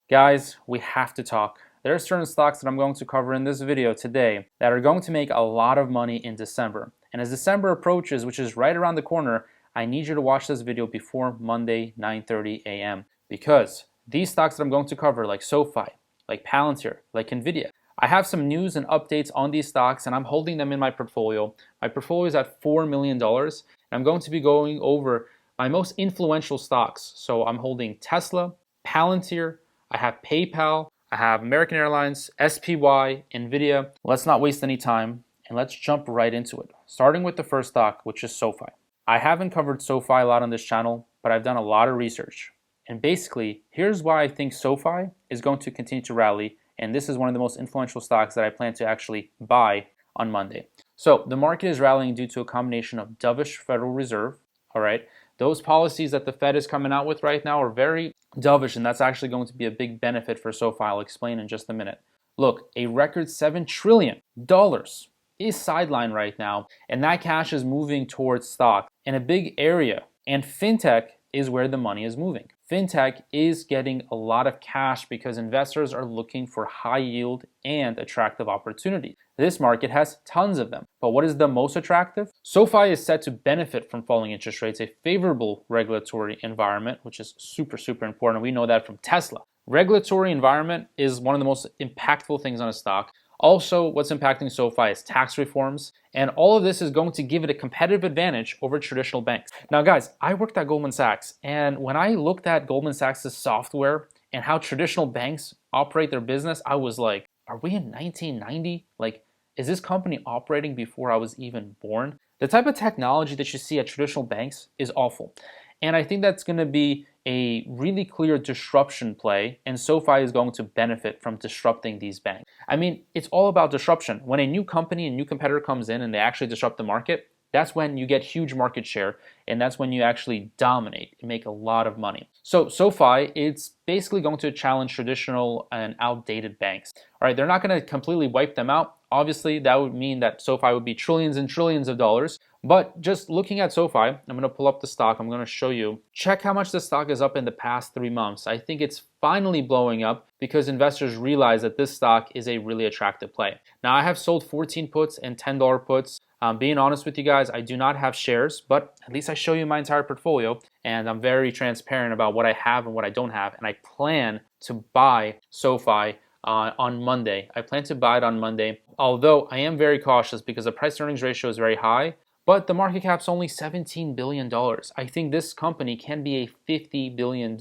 Guys, we have to talk. There are certain stocks that I'm going to cover in this video today that are going to make a lot of money in December. And as December approaches, which is right around the corner, I need you to watch this video before Monday, 9:30 a.m. Because these stocks that I'm going to cover, like Sofi, like Palantir, like Nvidia, I have some news and updates on these stocks and I'm holding them in my portfolio. My portfolio is at $4 million and I'm going to be going over my most influential stocks. So I'm holding Tesla, Palantir, I have PayPal, I have American Airlines, SPY, Nvidia. Let's not waste any time and let's jump right into it. Starting with the first stock, which is Sofi. I haven't covered Sofi a lot on this channel, but I've done a lot of research. And basically, here's why I think Sofi is going to continue to rally. And this is one of the most influential stocks that I plan to actually buy on Monday. So the market is rallying due to a combination of dovish Federal Reserve, all right? Those policies that the Fed is coming out with right now are very dovish, and that's actually going to be a big benefit for Sofi. I'll explain in just a minute. Look, a record $7 trillion is sidelined right now, and that cash is moving towards stock in a big area, and fintech is where the money is moving. Fintech is getting a lot of cash because investors are looking for high yield and attractive opportunities. This market has tons of them. But what is the most attractive? Sofi is set to benefit from falling interest rates, a favorable regulatory environment, which is super important. We know that from Tesla. Regulatory environment is one of the most impactful things on a stock. Also, what's impacting Sofi is tax reforms, and all of this is going to give it a competitive advantage over traditional banks. Now guys, I worked at Goldman Sachs, and when I looked at Goldman Sachs' software and how traditional banks operate their business, I was like, are we in 1990? Like, is this company operating before I was even born? The type of technology that you see at traditional banks is awful. And I think that's going to be a really clear disruption play, and Sofi is going to benefit from disrupting these banks. I mean, it's all about disruption. When a new company, a new competitor comes in and they actually disrupt the market, that's when you get huge market share, and that's when you actually dominate and make a lot of money. So Sofi, it's basically going to challenge traditional and outdated banks. All right, they're not going to completely wipe them out. Obviously, that would mean that Sofi would be trillions and trillions of dollars. But just looking at Sofi, I'm going to pull up the stock. I'm going to show you. Check how much the stock is up in the past 3 months. I think it's finally blowing up because investors realize that this stock is a really attractive play. Now, I have sold 14 puts and $10 puts. Being honest with you guys, I do not have shares, but at least I show you my entire portfolio, and I'm very transparent about what I have and what I don't have, and I plan to buy Sofi on Monday. I plan to buy it on Monday, although I am very cautious because the price-earnings ratio is very high, but the market cap's only $17 billion. I think this company can be a $50 billion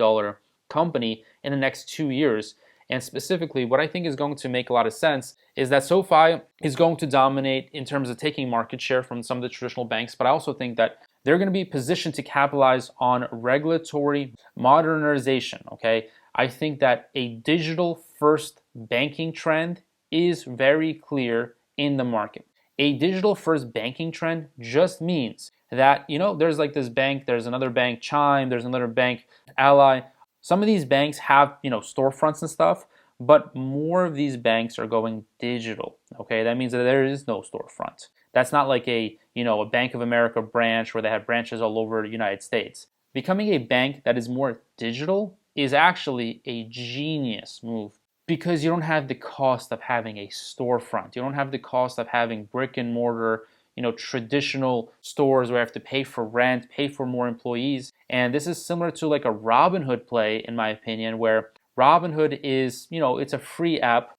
company in the next 2 years. And specifically, what I think is going to make a lot of sense is that Sofi is going to dominate in terms of taking market share from some of the traditional banks, but I also think that they're going to be positioned to capitalize on regulatory modernization, okay? I think that a digital-first banking trend is very clear in the market. A digital-first banking trend just means that, there's like this bank, there's another bank, Chime, there's another bank, Ally. Some of these banks have, storefronts and stuff, but more of these banks are going digital, okay? That means that there is no storefront. That's not like a Bank of America branch where they have branches all over the United States. Becoming a bank that is more digital is actually a genius move because you don't have the cost of having a storefront. You don't have the cost of having brick and mortar, traditional stores where you have to pay for rent, pay for more employees. And this is similar to like a Robinhood play, in my opinion, where Robinhood is, it's a free app,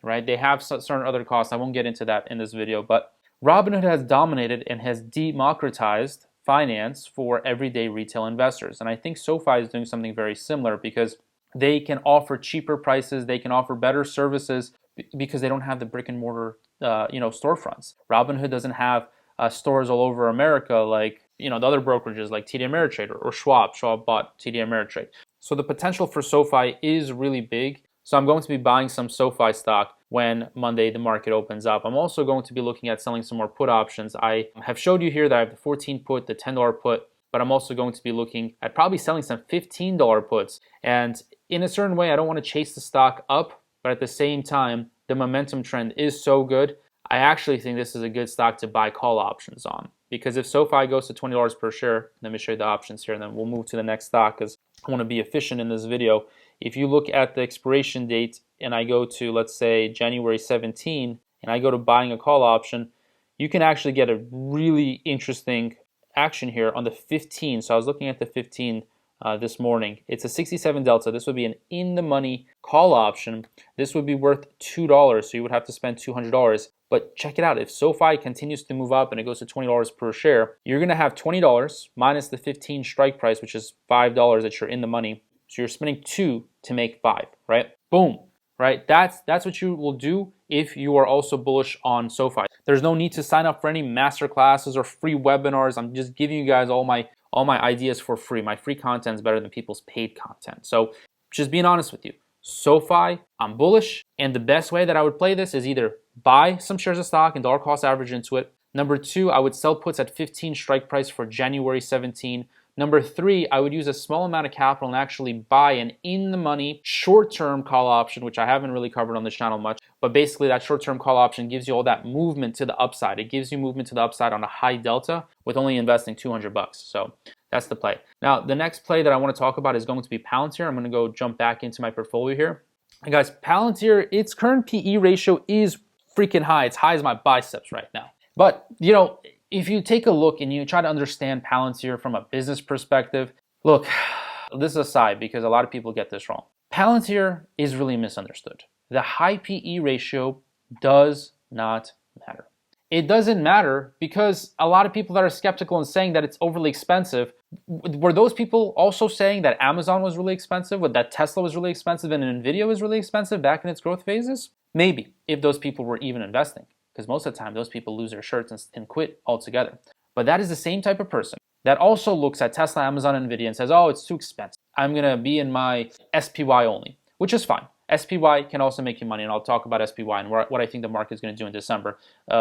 right? They have certain other costs. I won't get into that in this video, but Robinhood has dominated and has democratized finance for everyday retail investors. And I think Sofi is doing something very similar because they can offer cheaper prices, they can offer better services because they don't have the brick and mortar storefronts. Robinhood doesn't have stores all over America like, the other brokerages like TD Ameritrade or Schwab. Schwab bought TD Ameritrade. So the potential for Sofi is really big. So I'm going to be buying some Sofi stock when Monday the market opens up. I'm also going to be looking at selling some more put options. I have showed you here that I have the 14 put, the $10 put, but I'm also going to be looking at probably selling some $15 puts. And in a certain way, I don't want to chase the stock up, but at the same time, the momentum trend is so good. I actually think this is a good stock to buy call options on. Because if Sofi goes to $20 per share, let me show you the options here, and then we'll move to the next stock because I want to be efficient in this video. if you look at the expiration date and I go to, let's say, January 17, and I go to buying a call option, you can actually get a really interesting action here on the 15. So I was looking at the 15 this morning. It's a 67 delta. This would be an in-the-money call option. This would be worth $2, so you would have to spend $200. But check it out. If SoFi continues to move up and it goes to $20 per share, you're going to have $20 minus the 15 strike price, which is $5 that you're in the money. So you're spending 2 to make 5, right? Boom, right? That's what you will do if you are also bullish on SoFi. There's no need to sign up for any master classes or free webinars. I'm just giving you guys all my ideas for free. My free content is better than people's paid content. So just being honest with you, SoFi, I'm bullish. And the best way that I would play this is either buy some shares of stock and dollar cost average into it. Number 2, I would sell puts at 15 strike price for January 17. Number 3, I would use a small amount of capital and actually buy an in-the-money short-term call option, which I haven't really covered on this channel much. But basically, that short-term call option gives you all that movement to the upside. It gives you movement to the upside on a high delta with only investing $200. So that's the play. Now, the next play that I want to talk about is going to be Palantir. I'm going to go jump back into my portfolio here. And guys, Palantir, its current PE ratio is freaking high. It's high as my biceps right now. But, you know, if you take a look and you try to understand Palantir from a business perspective, look, this is aside because a lot of people get this wrong. Palantir is really misunderstood. The high PE ratio does not matter. It doesn't matter because a lot of people that are skeptical and saying that it's overly expensive, were those people also saying that Amazon was really expensive, that Tesla was really expensive and Nvidia was really expensive back in its growth phases? Maybe, if those people were even investing. Because most of the time, those people lose their shirts and quit altogether. But that is the same type of person that also looks at Tesla, Amazon, and Nvidia and says, oh, it's too expensive. I'm going to be in my SPY only, which is fine. SPY can also make you money, and I'll talk about SPY and what I think the market is going to do in December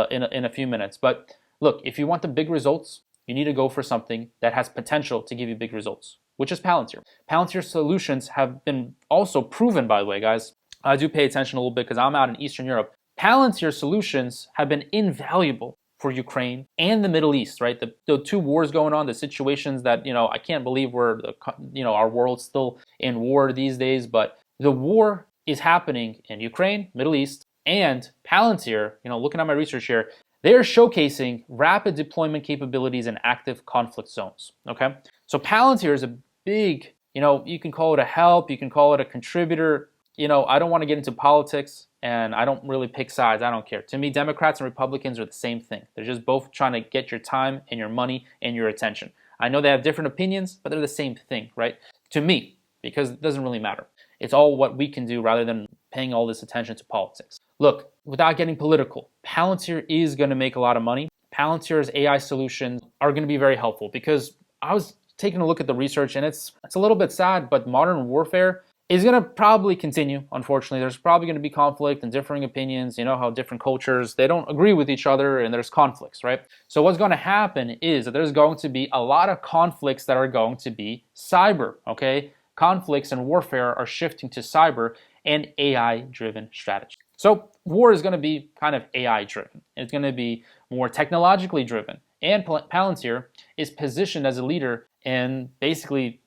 in a few minutes. But look, if you want the big results, you need to go for something that has potential to give you big results, which is Palantir. Palantir solutions have been also proven, by the way, guys. I do pay attention a little bit because I'm out in Eastern Europe. Palantir solutions have been invaluable for Ukraine and the Middle East, right? The two wars going on, the situations that, I can't believe our world's still in war these days, but the war is happening in Ukraine, Middle East, and Palantir, looking at my research here, they're showcasing rapid deployment capabilities in active conflict zones, okay? So Palantir is a big, you can call it a help, you can call it a contributor. I don't want to get into politics and I don't really pick sides. I don't care. To me, Democrats and Republicans are the same thing. They're just both trying to get your time and your money and your attention. I know they have different opinions, but they're the same thing, right? To me, because it doesn't really matter. It's all what we can do rather than paying all this attention to politics. Look, without getting political, Palantir is going to make a lot of money. Palantir's AI solutions are going to be very helpful because I was taking a look at the research and it's a little bit sad, but modern warfare is going to probably continue. Unfortunately, there's probably going to be conflict and differing opinions. You know how different cultures, they don't agree with each other and there's conflicts, right? So what's going to happen is that there's going to be a lot of conflicts that are going to be cyber, okay? Conflicts and warfare are shifting to cyber and AI-driven strategy. So war is going to be kind of AI-driven. It's going to be more technologically driven. And Palantir is positioned as a leader in basically,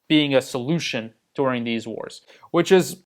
being a solution during these wars, which is,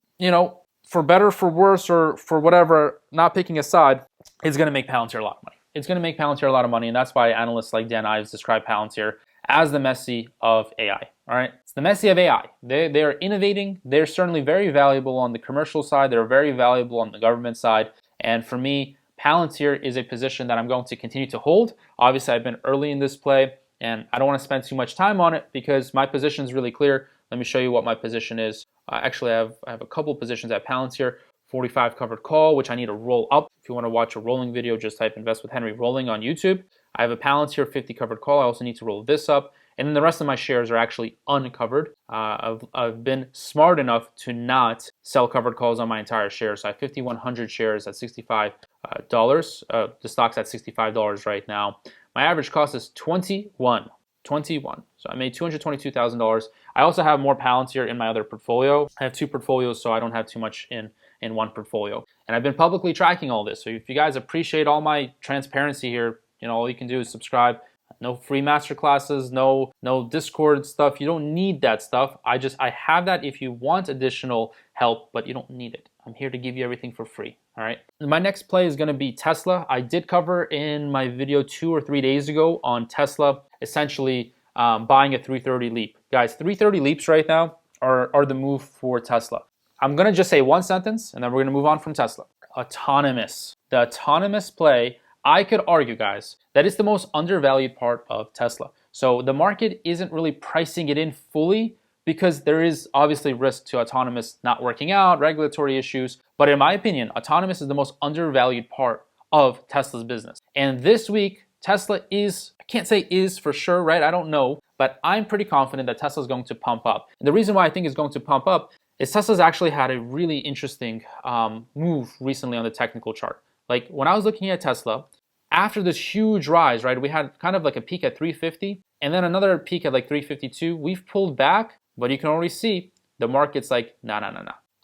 for better, for worse, or for whatever, not picking a side, it's going to make Palantir a lot of money. It's going to make Palantir a lot of money, and that's why analysts like Dan Ives describe Palantir as the Messi of AI, all right? It's the Messi of AI. They are innovating. They're certainly very valuable on the commercial side. They're very valuable on the government side, and for me, Palantir is a position that I'm going to continue to hold. Obviously, I've been early in this play, and I don't want to spend too much time on it because my position is really clear. Let me show you what my position is. Actually, I have a couple positions at Palantir. 45 covered call, which I need to roll up. If you want to watch a rolling video, just type Invest with Henry rolling on YouTube. I have a Palantir 50 covered call. I also need to roll this up. And then the rest of my shares are actually uncovered. I've been smart enough to not sell covered calls on my entire share. So I have 5,100 shares at $65. The stock's at $65 right now. My average cost is 21. So I made $222,000. I also have more Palantir in my other portfolio. I have two portfolios, so I don't have too much in one portfolio. And I've been publicly tracking all this. So if you guys appreciate all my transparency here, all you can do is subscribe. No free master classes, no Discord stuff. You don't need that stuff. I have that if you want additional help, but you don't need it. I'm here to give you everything for free. All right. My next play is going to be Tesla. I did cover in my video 2 or 3 days ago on Tesla, essentially buying a 330 leap. Guys, 330 leaps right now are the move for Tesla. I'm going to just say one sentence and then we're going to move on from Tesla. Autonomous. The autonomous play, I could argue, guys, that it's the most undervalued part of Tesla. So the market isn't really pricing it in fully because there is obviously risk to autonomous not working out, regulatory issues. But in my opinion, autonomous is the most undervalued part of Tesla's business. And this week, Tesla is, I can't say is for sure, right? I don't know, but I'm pretty confident that Tesla is going to pump up. And the reason why I think it's going to pump up is Tesla's actually had a really interesting move recently on the technical chart. Like when I was looking at Tesla, after this huge rise, right, we had kind of like a peak at 350 and then another peak at like 352. We've pulled back, but you can already see the market's like, nah,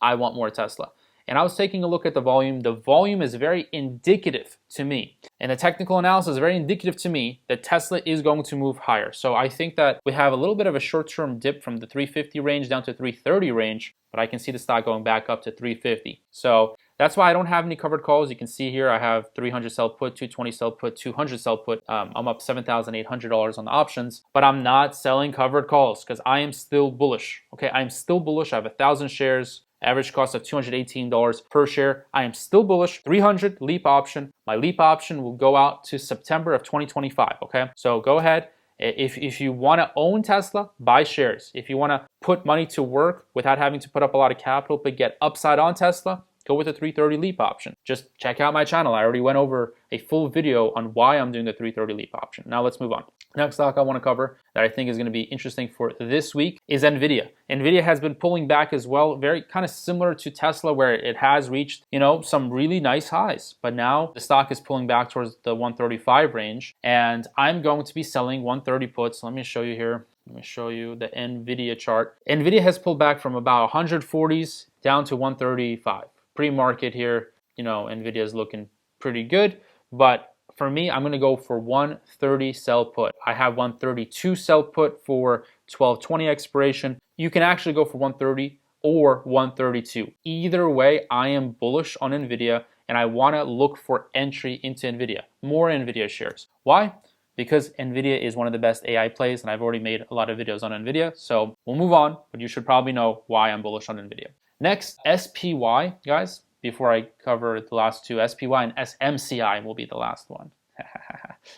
I want more Tesla. And I was taking a look at the volume. The volume is very indicative to me. And the technical analysis is very indicative to me that Tesla is going to move higher. So I think that we have a little bit of a short-term dip from the 350 range down to 330 range, but I can see the stock going back up to 350. So that's why I don't have any covered calls. You can see here I have 300 sell put, 220 sell put, 200 sell put. I'm up $7,800 on the options, but I'm not selling covered calls because I am still bullish. Okay, I am still bullish. I have 1,000 shares. Average cost of $218 per share. I am still bullish. 300 leap option. My leap option will go out to September of 2025. Okay, so go ahead. If you want to own Tesla, buy shares. If you want to put money to work without having to put up a lot of capital but get upside on Tesla, go with the 330 leap option. Just check out my channel. I already went over a full video on why I'm doing the 330 leap option. Now let's move on. Next stock I want to cover that I think is going to be interesting for this week is Nvidia. Nvidia has been pulling back as well, very kind of similar to Tesla where it has reached, some really nice highs. But now the stock is pulling back towards the 135 range and I'm going to be selling 130 puts. Let me show you here. Let me show you the Nvidia chart. Nvidia has pulled back from about 140s down to 135. Pre-market here, Nvidia is looking pretty good, but for me, I'm going to go for 130 sell put. I have 132 sell put for 12/20 expiration. You can actually go for 130 or 132. Either way, I am bullish on Nvidia and I want to look for entry into Nvidia, more Nvidia shares. Why? Because Nvidia is one of the best AI plays and I've already made a lot of videos on Nvidia. So we'll move on, but you should probably know why I'm bullish on Nvidia. Next, SPY, guys. Before I cover the last two, SPY and SMCI will be the last one.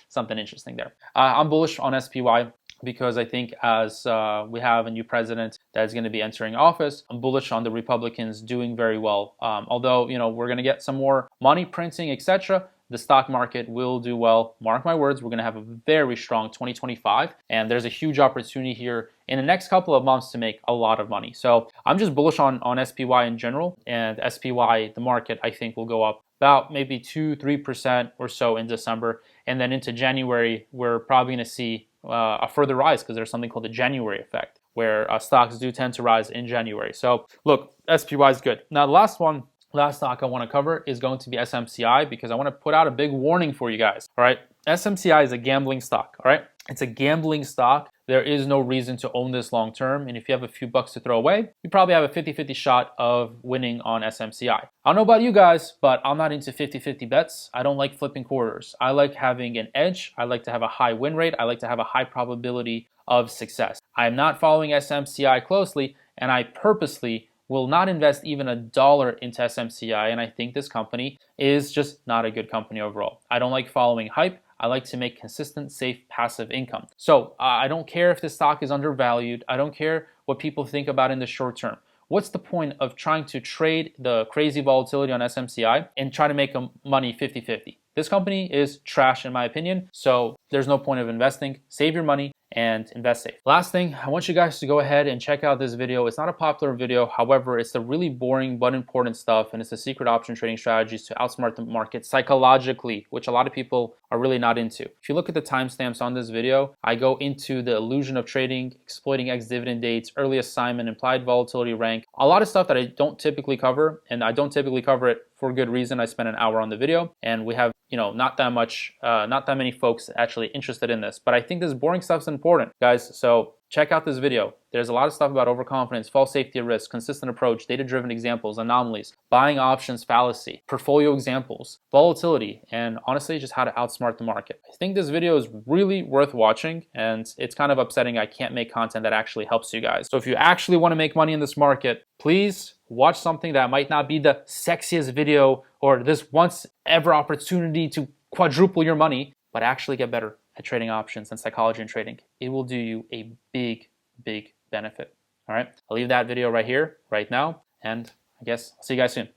Something interesting there. I'm bullish on SPY because I think as we have a new president that is going to be entering office, I'm bullish on the Republicans doing very well. Although, we're going to get some more money printing, etc., the stock market will do well. Mark my words, we're going to have a very strong 2025, and there's a huge opportunity here in the next couple of months to make a lot of money. So I'm just bullish on SPY in general, and SPY, the market, I think will go up about maybe 2-3% or so in December, and then into January, we're probably going to see a further rise because there's something called the January effect, where stocks do tend to rise in January. So look, SPY is good. Now the last stock I want to cover is going to be SMCI because I want to put out a big warning for you guys. All right, SMCI is a gambling stock. All right, it's a gambling stock. There is no reason to own this long term, and if you have a few bucks to throw away, you probably have a 50-50 shot of winning on SMCI. I don't know about you guys, but I'm not into 50-50 bets. I don't like flipping quarters. I like having an edge. I like to have a high win rate. I like to have a high probability of success. I'm not following SMCI closely, and I purposely will not invest even $1 into SMCI, and I think this company is just not a good company overall. I don't like following hype. I like to make consistent, safe, passive income. So I don't care if the stock is undervalued. I don't care what people think about in the short term. What's the point of trying to trade the crazy volatility on SMCI and try to make money 50-50? This company is trash in my opinion, so there's no point of investing. Save your money and invest safe. Last thing, I want you guys to go ahead and check out this video. It's not a popular video. However, it's the really boring but important stuff, and it's the secret option trading strategies to outsmart the market psychologically, which a lot of people are really not into. If you look at the timestamps on this video, I go into the illusion of trading, exploiting ex-dividend dates, early assignment, implied volatility rank, a lot of stuff that I don't typically cover, and I don't typically cover it for good reason. I spent an hour on the video, and we have not that many folks actually interested in this, but I think this boring stuff's important, guys. So check out this video. There's a lot of stuff about overconfidence, false safety risk, consistent approach, data-driven examples, anomalies, buying options fallacy, portfolio examples, volatility, and honestly, just how to outsmart the market. I think this video is really worth watching, and it's kind of upsetting I can't make content that actually helps you guys. So if you actually want to make money in this market, please watch something that might not be the sexiest video or this once ever opportunity to quadruple your money, but actually get better at trading options and psychology and trading. It will do you a big benefit. All right, I'll leave that video right here, right now, and I guess I'll see you guys soon.